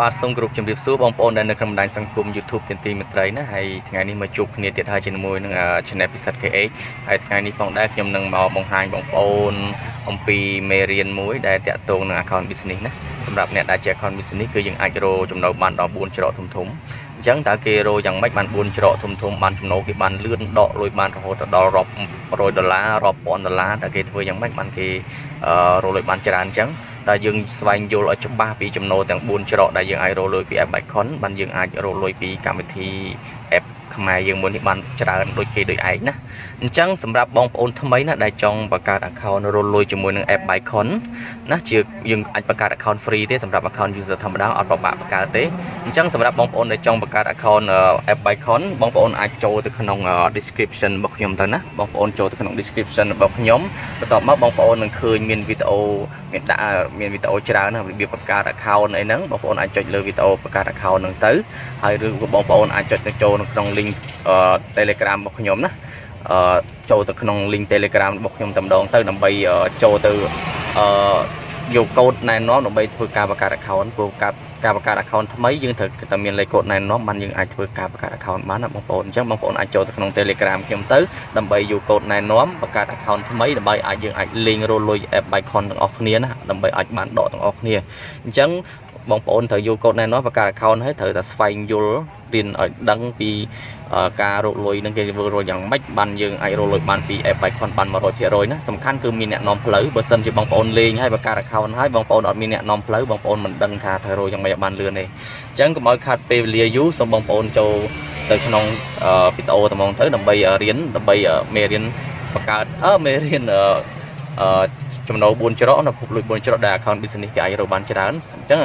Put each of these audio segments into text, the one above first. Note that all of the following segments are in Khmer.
បាទសូមគោរពជំរាបសួរបងប្អូនដែលនៅក្នុងបណ្ដាញសង្គម YouTube ទានទីមេត្រីណាហើយថ្ងៃនេះមកជួបគ្នាទៀតហើយជាមួយនឹង Channel ពិសិដ្ឋ KH ហើយថ្ងៃនេះផងដែរខ្ញុំនឹងមកបង្ហាញបងប្អូនអំពីមេរៀនមួយដែលតាក់ទងនឹង account business ណាសម្រាប់អ្នកដែលជា account business គឺយើងអាចរកចំណូលបានដល់4ច្រកធំៗអញ្ចឹងតើគេរកយ៉ាងម៉េចបាន4ច្រកធំៗបានចំណូលគេបានលឿនដកលុយបានរហូតដល់រាប់$100រាប់ពាន់$តើគេធ្វើយ៉ាងម៉េចបានគេរកលុយបានច្រើនអញ្ចឹងតើយើងស្វែងយល់ឲ្យច្បាស់ពីចំណូលទាំង4ច្រកដែលយើងអាចរកលុយពី App Bicon បានយើងអាចរកលុយពីកម្មវិធី App ខ្មែរយើងមួយនេះបានច្រើនដូចគេដូចឯងណាអញ្ចឹងសម្រាប់បងប្អូនថ្មីណាដែលចង់បង្កើត account រកលុយជាមួយនឹង App Bicon ណាជាយើងអាចបង្កើត account free ទេសម្រាប់ account user ធម្មតាអត់ពិបាកបង្កើតទេអញ្ចឹងសម្រាប់បងប្អូនដែលចង់បង្កើត account App Bicon បងប្អូនអាចចូលទៅក្នុង description របស់ខ្ញុំទៅណាបងប្អូនចូលទៅក្នុង description របស់ខ្ញុំបន្ទាប់មកបងប្អូននឹងឃើញមានវីដេអូមានវីដេអូច្រើនណារបៀបបង្កើត account អីហ្នឹងបងប្អូនអាចចុចលើវីដេអូបង្កើត account ហ្នឹងទៅហើយឬក៏បងប្អូនអាចចុចទៅចូលនៅក្នុង link Telegram របស់ខ្ញុំណាចូលទៅក្នុង link Telegram របស់ខ្ញុំតែម្ដងទៅដើម្បីចូលទៅយកកូដណែនាំដើម្បីធ្វើការបង្កើត account ព្រោះការបង្កើត account ថ្មីយើងត្រូវតែមានលេខកូដណែនាំបានយើងអាចធ្វើការបង្កើត account បានណាបងប្អូនអញ្ចឹងបងប្អូនអាចចូលទៅក្នុង Telegram ខ្ញុំទៅដើម្បីយកកូដណែនាំបង្កើត account ថ្មីដើម្បីយើងអាចលេងរលុយ App Bicon ទាំងអស់គ្នាណាដើម្បីអាចបានដកទាំងអស់គ្នាអញ្ចឹងបងប្អូនត្រូវយកកូដណែនាំបង្កើត account ហើយត្រូវតែស្វែងយល់រៀនឲ្យដឹងពីការរកលុយនឹងគេធ្វើរកយ៉ាងម៉េចបានយើងអាចរកលុយបានពី App Bicon បាន 100% ណាសំខាន់គឺមានអ្នកនាំផ្លូវបើសិនជាបងប្អូនលេងហើយបង្កើត account ហើយបងប្អូនអត់មានអ្នកនាំផ្លូវបងប្អូនមិនដឹងថាត្រូវរកយ៉ាងម៉េចឲ្យបានលឿនទេអញ្ចឹងកុំឲ្យខាតពេលវេលាយូរសូមបងប្អូនចូលទៅក្នុងវីដេអូត្មងទៅដើម្បីរៀនដើម្បីមេរៀនបង្កើតមេរៀនចំណូល4ច្រកនៅភពលុយ4ច្រកដែល account business គេអាចរកបានច្រើនអញ្ចឹង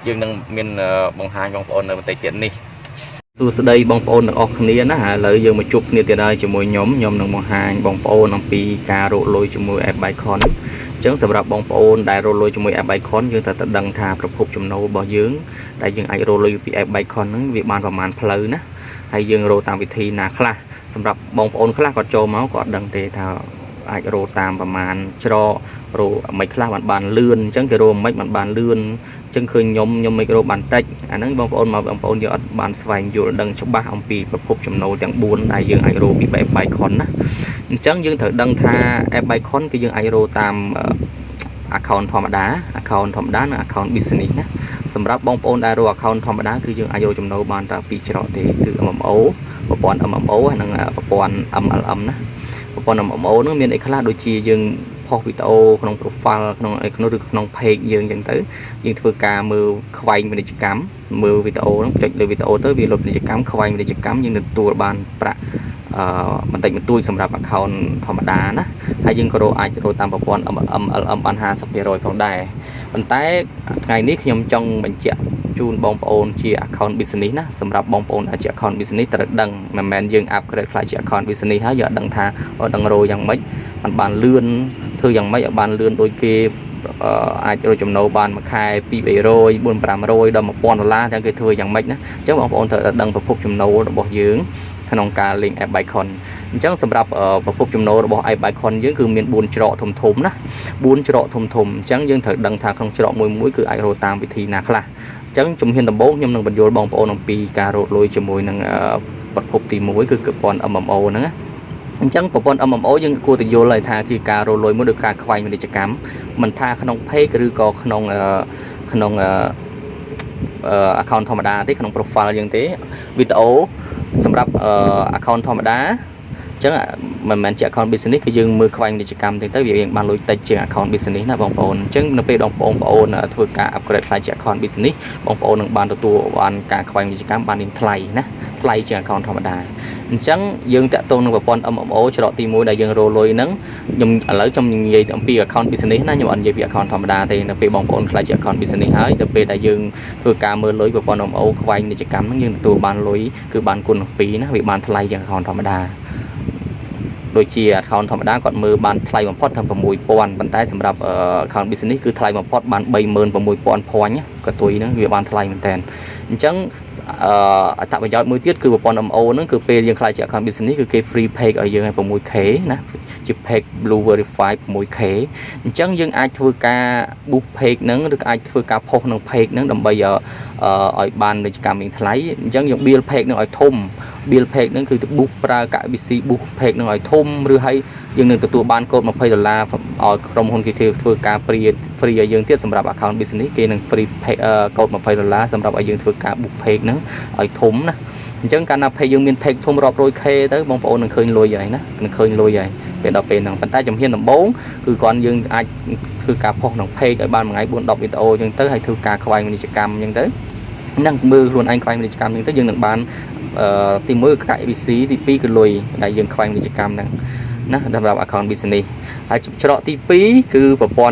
យើងនឹងមានបង្ហាញបងប្អូននៅបន្តិចទៀតនេះសួស្តីបងប្អូនទាំងអស់គ្នាណាឥឡូវយើងមកជួបគ្នាទៀតហើយជាមួយខ្ញុំនឹងបង្ហាញបងប្អូនអំពីការរកលុយជាមួយ App Bicon អញ្ចឹងសម្រាប់បងប្អូនដែលរកលុយជាមួយ App Bicon យើងត្រូវតែដឹងថាប្រភពចំណូលរបស់យើងដែលយើងអាចរកលុយពី App Bicon ហ្នឹងវាបានប្រមាណផ្លូវណាហើយយើងរកតាមវិធីណាខ្លះសម្រាប់បងប្អូនខ្លះគាត់ចូលមកគាត់ដឹងទេថាអាចរកតាមប្រមាណច្រករកមិនខ្លះបានលឿនអញ្ចឹងគេរកមិនបានលឿនអញ្ចឹងឃើញខ្ញុំមិនរកបានតិចអាហ្នឹងបងប្អូនយើងអត់បានស្វែងយល់ដឹងច្បាស់អំពីប្រភពចំណូលទាំង4ដែលយើងអាចរកពី App Bicon ណាអញ្ចឹងយើងត្រូវដឹងថា App Bicon គឺយើងអាចរកតាមaccount ធម្មតានិង account business ណាសម្រាប់បងប្អូនដែលរក account ធម្មតាគឺយើងអាចរកចំណូលបានតែ2ច្រកទេគឺ MMO ប្រព័ន្ធ MMO និងប្រព័ន្ធ MLM ណាប្រព័ន្ធ MMO ហ្នឹងមានអីខ្លះដូចជាយើងផុសវីដេអូក្នុង profile ក្នុងឬក្នុង page យើងអញ្ចឹងទៅយើងធ្វើការមើលខ្វែងពាណិជ្ជកម្មមើលវីដេអូហ្នឹងចុចលើវីដេអូទៅវាលុបពាណិជ្ជកម្មខ្វែងពាណិជ្ជកម្មយើងនឹងទទួលបានប្រាក់បន្តិចបន្តួចសម្រាប់ account ធម្មតាណាហើយយើងក៏អាចរកតាមប្រព័ន្ធ MLM បាន 50% ផងដែរប៉ុន្តែថ្ងៃនេះខ្ញុំចង់បញ្ជាក់ជូនបងប្អូនជា account business ណាសម្រាប់បងប្អូនដែលជា account business ត្រូវដឹងមិនមែនយើង upgrade ខ្លះជា account business ហើយយើងអត់ដឹងថាដឹងរកយ៉ាងម៉េចបានលឿនធ្វើយ៉ាងម៉េចឲ្យបានលឿនដូចគេអាចរកចំណូលបានមួយខែ200 400 ដល់$1000ទាំងគេធ្វើយ៉ាងម៉េចណាអញ្ចឹងបងប្អូនត្រូវតែដឹងប្រភពចំណូលរបស់យើងក្នុងការលេង App Bicon អញ្ចឹងសម្រាប់ប្រភពចំណូលរបស់ App Bicon យើងគឺមាន4ច្រកធំណា4ច្រកធំអញ្ចឹងយើងត្រូវដឹងថាក្នុងច្រកមួយគឺអាចរកតាមវិធីណាខ្លះអញ្ចឹងជំហានដំបូងខ្ញុំនឹងបញ្យល់បងប្អូនអំពីការរកលុយជាមួយនឹងប្រភពទី1គឺប្រព័ន្ធ MMO ហ្នឹងណាអញ្ចឹងប្រព័ន្ធ MMO យើងគួរតែយល់ហើយថាជាការរកលុយមួយដោយការខ្វែងពាណិជ្ជកម្មមិនថាក្នុង page ឬក៏ក្នុងaccount ធម្មតាទេក្នុង profile យើងទេវីដេអូសម្រាប់account ធម្មតាអញ្ចឹងមិនមែនជា account business គឺយើងមើលខ្វែងពាណិជ្ជកម្មទៅវាយើងបានលុយតិចជាង account business ណាបងប្អូនអញ្ចឹងនៅពេលបងប្អូនធ្វើការ upgrade ខ្លាយជា account business បងប្អូននឹងបានទទួលបានការខ្វែងពាណិជ្ជកម្មបាននឹងថ្លៃណាថ្លៃជាង account ធម្មតាអញ្ចឹងយើងតាក់ទងនឹងប្រព័ន្ធ MMO ច្រកទី1ដែលយើងរកលុយហ្នឹងខ្ញុំឥឡូវខ្ញុំនិយាយអំពី account business ណាខ្ញុំអត់និយាយពី account ធម្មតាទេនៅពេលបងប្អូនខ្លាយជា account business ហើយទៅពេលដែលយើងធ្វើការមើលលុយប្រព័ន្ធ MMO ខ្វែងពាណិជ្ជកម្មហ្នឹងយើងទទួលបានលុយគឺបានគុណ2ណាវាបានថ្លៃជាង account ធម្មតា โดยเชียร์เขาธรรมดาก่อนมือบานไทยมาพอดทำประมวยปอนบันไดสำหรับเขาบิสเนสคือไทยมาพอดบานใบเมินประมวยปอนพอเนี่ยก็ตัวนี้เวียบานไทยเหมือนกันจังแต่ประโยชน์มือเทียคือปอนโอนั่นคือเป็นยังใครจากเขาบิสเนสคือเกฟรีเพย์เอายังไงประมวยเขนะจะเพย์บลูเวอร์ไฟประมวยเขจังยังไอทัวการบุกเพย์นั้นหรือไอทัวการพกนั่งเพย์นั้นดำไปไอบานในการมิงไทยจังยังเบียร์เพย์นั้นไอทุ่มเบียร์เพย์นั้นคือบุกปลากะบิซีบุกเพย์นั้นไอทุ่มหรือให้ยังหนึ่งตัวบ้านโกดมาเพย์ดอลลาร์กรมคนเกี่ยวทัวการฟรียังเทียสำหรับอาคารบิสเนสเกย์หนึ่งฟรีโกดมาเพย์ดอลลาร์สำหรับยังทัวการบุกเพย์นั้นไอทุ่มนะจังการนับเพย์ยังมีเพย์ทุ่มรอบโรยเคtớiบางปอนนึงเคยลอยใหญ่นะนึงเคยลอยใหญ่เป็นดอกเป็นหนังปันใต้จำเฮียนหนังโบ้คือก่อนยังไอคือการพกหนังเพย์ไอบ้านมันไงบุญดอกวิดีโอยังtớiให้ทัวการควายมิจกรรมยังtớiนั่งมือล้วนไอ้ควายมิจกรรมยังtớiยังหนังบ้านตีมือไก่บิซีตีปีคือลอยได้ยังควายมิจกรรมนั่งนะสำหรับอาคารบิสเนสไอจุดเฉาะตีปีคือปปอน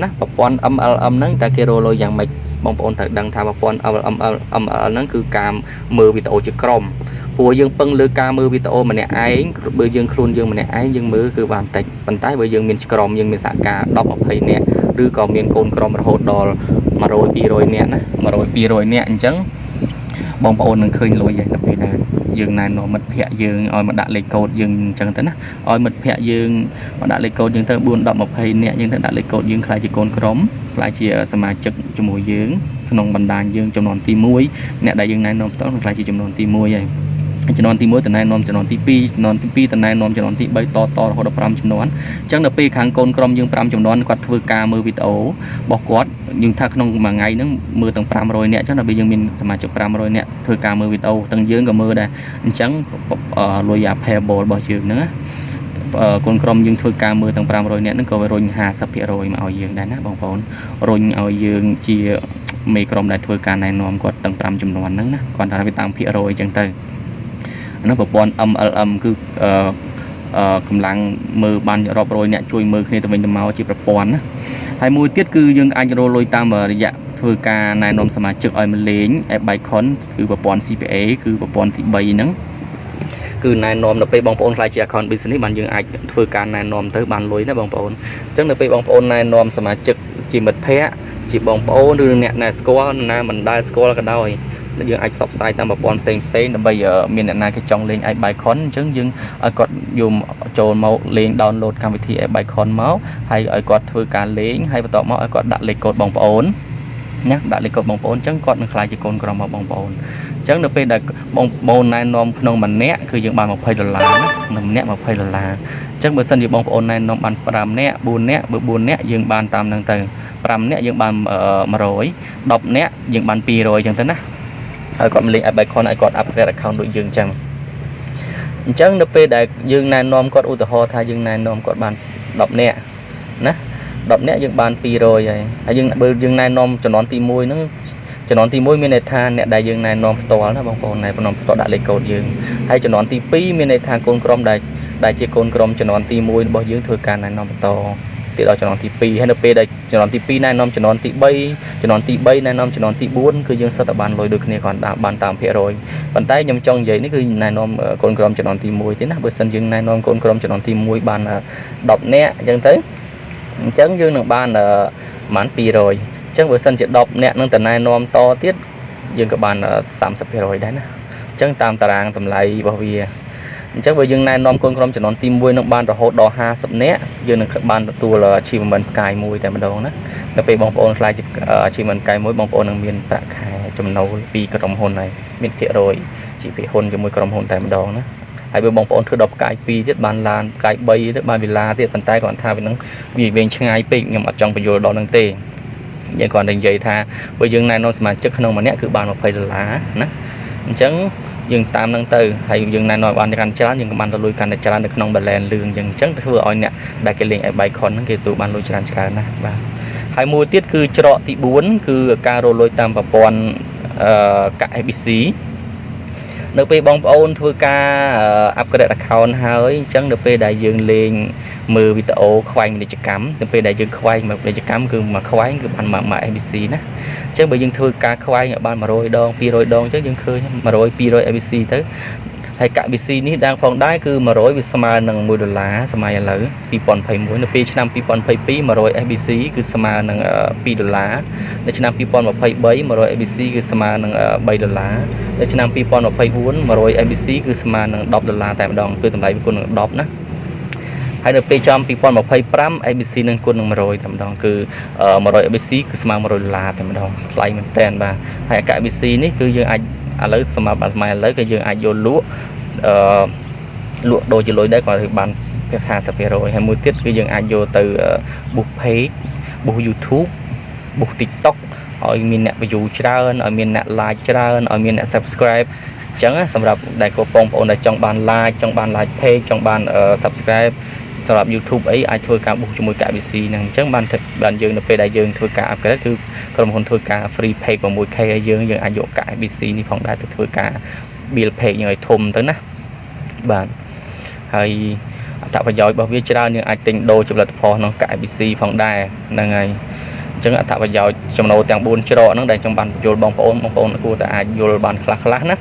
นะปปอนนั้นแต่เกโรลอยอย่างไม่บางปอนถัดดังทำปอนนั้นคือการมือวิดีโอจุดกรมปัวยังเปิงเลือกการมือวิดีโอมันเนี่ยไอ้เบอร์ยังครูนยังมันเนี่ยไอ้ยังมือคือบานแต่ปันใต้เบอร์ยังมีกรมยังมีสากาดอกอภัยเนี่ยหรือก็มีโกนกรมระหดดอลมาโรยปีโรยเนี่ยนะมาโรยปีโรยเนี่ยจังบางปอนนึงเคยลอยใหญ่นับไปได้ยังนายนอมัดเพียยังออยมาดักเลยโกดยังจังแต่นะออยมัดเพียยังมาดักเลยโกดยังเธอบุญดอกมาเพย์เนี่ยยังเธอดักเลยโกดยังใครจะโกนกรมใครจะสมาชิกจมูกยังขนมบันดาลยังจำนวนตีมวยเนี่ยได้ยังนายนอมต้องใครจะจำนวนตีมวยใหญ่จำนวนตีมวยแต่นายนอมจำนวนตีปีนอนตีปีแต่นายนอมจำนวนตีใบต่อหัวดอกพรำจำนวนจังเดปีขังโกนกรมยังพรำจำนวนกอดทวการมือวิดีโอบอกกอดยังถ้าขนมมาไงนั่งมือตั้งพรำโรยเนี่ยจังเดปียังมีสมาชิกพรำโรยเนี่ยทวการมือวิดีโอตั้งเยอะกับมือได้จังลอยยาแพร์บอลบ่อจืดเนื้อคนกรมยังทวการมือตั้งพรำโรยเนี่ยนั่นก็ไปโรยหาสับเพียโรยมาเอาเยอะได้นะบางคนโรยเอาเยอะจีมีกรมได้ทวการนายนอมกอดตั้งพรำจำนวนนั้นนะก่อนทำไปตามเพียโรยจังเตยนั่นปปอนคือกำลังมือบานรอบโรยเนี่ยช่วยมือเนี่ยตัวเป็นเมาจีประปอนนะให้มวยเตี้ยคือยังอันจะโรยตามระยะធ្វើការណែនាំសមាជិកឲ្យមកលេងឯបៃខុនគឺប្រព័ន្ធ CPA គឺប្រព័ន្ធទី3ហ្នឹងគឺណែនាំដល់ពេលបងប្អូនខ្លាចជា account business បានយើងអាចធ្វើការណែនាំទៅបានលុយណាបងប្អូនអញ្ចឹងដល់ពេលបងប្អូនណែនាំសមាជិកជាមិត្តភ័ក្តិជាបងប្អូនឬអ្នកណែស្គាល់ណាមិនដែលស្គាល់ក៏ដោយយើងអាចផ្សព្វផ្សាយតាមប្រព័ន្ធផ្សេងដើម្បីមានអ្នកណាគេចង់លេងឯបៃខុនអញ្ចឹងយើងឲ្យគាត់យកចូលមកលេង download កម្មវិធីឯបៃខុនមកហើយឲ្យគាត់ធ្វើការលេងហើយបន្ទាប់មកឲ្យគាត់ដាក់លេខកូដបងប្អូនណាដាក់លេខកូដបងប្អូនអញ្ចឹងគាត់នឹងខ្លាចជាកូនក្រុមរបស់បងប្អូនអញ្ចឹងនៅពេលដែលបងប្អូនណែនាំក្នុងម្នាក់គឺយើងបាន$20ណាក្នុងម្នាក់$20អញ្ចឹងបើសិនជាបងប្អូនណែនាំបាន5នាក់4នាក់បើ4នាក់យើងបានតាមហ្នឹងទៅ5នាក់យើងបាន100 10នាក់យើងបាន200អញ្ចឹងទៅណាហើយគាត់មកលេង App Icon ឲ្យគាត់ upgrade account ដូចយើងអញ្ចឹងនៅពេលដែលយើងណែនាំគាត់ឧទាហរណ៍ថាយើងណែនាំគាត់បាន10នាក់ណា10នាក់យើងបាន200ហើយយើងបើយើងណែនាំចំនួនទី1ហ្នឹងចំនួនទី1មានន័យថាអ្នកដែលយើងណែនាំផ្ទាល់ណាបងប្អូនណែនាំផ្ទាល់ដាក់លេខកូដយើងហើយចំនួនទី2មានន័យថាកូនក្រុមដែលជាកូនក្រុមចំនួនទី1របស់យើងធ្វើការណែនាំបន្តទៀតដល់ចំនួនទី2ហើយនៅពេលដែលចំនួនទី2ណែនាំចំនួនទី3ចំនួនទី3ណែនាំចំនួនទី4គឺយើងសិតតែបានលុយដូចគ្នាគ្រាន់តែបានតាមភាគរយប៉ុន្តែខ្ញុំចង់និយាយនេះគឺណែនាំកូនក្រុមចំនួនទី1ទេណាបើសិនយើងណែនាំកូនក្រុមចំនួនទី1បាន10នាក់អញ្ចឹងទៅអញ្ចឹងយើងនឹងបានប្រហែល200អញ្ចឹងបើសិនជា10នាក់នឹងតណែនាំតទៀតយើងក៏បាន30%ដែរណាអញ្ចឹងតាមតារាងតម្លៃរបស់វាអញ្ចឹងបើយើងណែនាំកូនក្រុមចំនួនទី1នឹងបានរហូតដល់50នាក់យើងនឹងបានទទួល achievement ផ្កាយមួយតែម្ដងណាដល់ពេលបងប្អូនខ្លាចជា achievement ផ្កាយមួយបងប្អូននឹងមានប្រាក់ខែចំណូលពីក្រុមហ៊ុនហើយមានភាគរយជាភាគហ៊ុនជាមួយក្រុមហ៊ុនតែម្ដងណាហើយបើបងប្អូនធ្វើដល់ផ្កាយ2ទៀតបានឡានផ្កាយ3ទៀតបានវិឡាទៀតប៉ុន្តែគាត់ថាវានឹងវាវែងឆ្ងាយពេកខ្ញុំអត់ចង់បញ្យល់ដល់នឹងទេយើងគាត់តែនិយាយថាបើយើងណែនាំសមាជិកក្នុងម្នាក់គឺបាន$20ណាអញ្ចឹងយើងតាមនឹងទៅហើយយើងណែនាំបានកាន់ច្រើនយើងក៏បានទៅលុយកាន់តែច្រើននៅក្នុង balance លឿងអញ្ចឹងទៅធ្វើឲ្យអ្នកដែលគេលេង Bike Con ហ្នឹងគេទទួលបានលុយច្រើនណាស់បាទហើយមួយទៀតគឺច្រកទី4គឺការរលុយតាមប្រព័ន្ធកាក់ ABC នៅពេលបងប្អូនធ្វើការ upgrade account ហើយអញ្ចឹងនៅពេលដែលយើងលេងមើលវីដេអូខ្វែងពាណិជ្ជកម្មនៅពេលដែលយើងខ្វែងមើលពាណិជ្ជកម្មគឺមួយខ្វែងគឺបានមក ABC ណាអញ្ចឹងបើយើងធ្វើការខ្វែងឲ្យបាន100ដង200ដងអញ្ចឹងយើងឃើញ100 200 ABC ទៅ ហើយកាក់ BC នេះđangផងដែរគឺ100វាស្មើនឹង$1សម័យឥឡូវ2021នៅពេលឆ្នាំ2022 100 SBC គឺស្មើនឹង$2នៅឆ្នាំ2023 100 SBC គឺស្មើនឹង$3នៅឆ្នាំ2024 100 SBC គឺស្មើនឹង$10តែម្ដងគឺតម្លៃវាគុណនឹង10ណាហើយនៅពេលចំ2025 ABC នឹងគុណនឹង100តែម្ដងគឺ100 ABC គឺស្មើ$100តែម្ដងថ្លៃមែនតើបាទហើយអាកា ABC នេះគឺយើងអាចឥឡូវសម្រាប់អាថ្មឥឡូវគឺយើងអាចយកលក់លក់ដូរជាលុយដែរគាត់បាន50%ហើយមួយទៀតគឺយើងអាចយកទៅ book page book YouTube book TikTok ឲ្យមានអ្នក view ច្រើនឲ្យមានអ្នក like ច្រើនឲ្យមានអ្នក subscribe អញ្ចឹងសម្រាប់ដែលបងប្អូនដែលចង់បាន like ចង់បាន like page ចង់បាន subscribe សម្រាប់ YouTube អីអាចធ្វើការ book ជាមួយកាក់ VC ហ្នឹងអញ្ចឹងបានយើងនៅពេលដែលយើងធ្វើការ upgrade គឺក្រុមហ៊ុនធ្វើការ free page 6K ឲ្យយើងអាចយកកាក់ VC នេះផងដែរទៅធ្វើការ build page យើងឲ្យធំទៅណាបាទហើយអត្ថប្រយោជន៍របស់វាច្រើនយើងអាចទិញដូរជាផលិតផលក្នុងកាក់ VC ផងដែរហ្នឹងហើយអញ្ចឹងអត្ថប្រយោជន៍ចំណូលទាំង4ច្រកហ្នឹងដែលខ្ញុំបានបញ្យល់បងប្អូនគួរតែអាចយល់បានខ្លះៗណា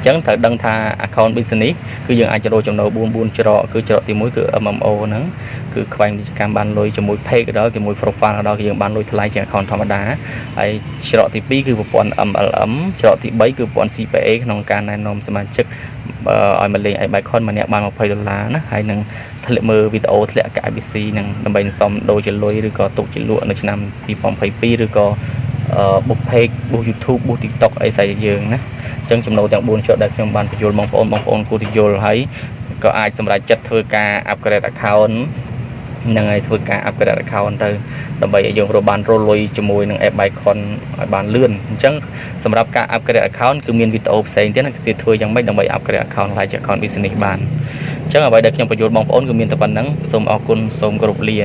អញ្ចឹងត្រូវដឹងថា account business គឺយើងអាចចូលចំណូល4ច្រកគឺច្រកទី1គឺ MMO ហ្នឹងគឺខ្វែងពាណិជ្ជកម្មបានលុយជាមួយ page ដល់ជាមួយ profile ដល់យើងបានលុយថ្លៃជាង account ធម្មតាហើយច្រកទី2គឺប្រព័ន្ធ MLM ច្រកទី3គឺប្រព័ន្ធ CPA ក្នុងការណែនាំសមាជិកឲ្យមកលេង iBuyCon ម្នាក់បាន$20ណាហើយនឹងធ្លាក់មើលវីដេអូធ្លាក់កាក់ ABC នឹងដើម្បីសន្សំដូរជាលុយឬក៏ទុកជាលក់នៅឆ្នាំ2022ឬក៏ book page book YouTube book TikTok អីស្អីយើងណាអញ្ចឹងចំណូលទាំង4ច្រកដែលខ្ញុំបានបញ្យល់បងប្អូនគួរតែយល់ហើយក៏អាចសម្រេចចិត្តធ្វើការ upgrade account នឹងឲ្យធ្វើការ upgrade account ទៅដើម្បីឲ្យយើងរកបានរលុយជាមួយនឹង iBuyCon ឲ្យបានលឿនអញ្ចឹងសម្រាប់ការ upgrade account គឺមានវីដេអូផ្សេងទៀតណាគឺធ្វើយ៉ាងម៉េចដើម្បី upgrade account ឡើងជា account business បានអញ្ចឹងអ្វីដែលខ្ញុំបញ្យល់បងប្អូនគឺមានតែប៉ុណ្្នឹងសូមអរគុណសូមគោរពលា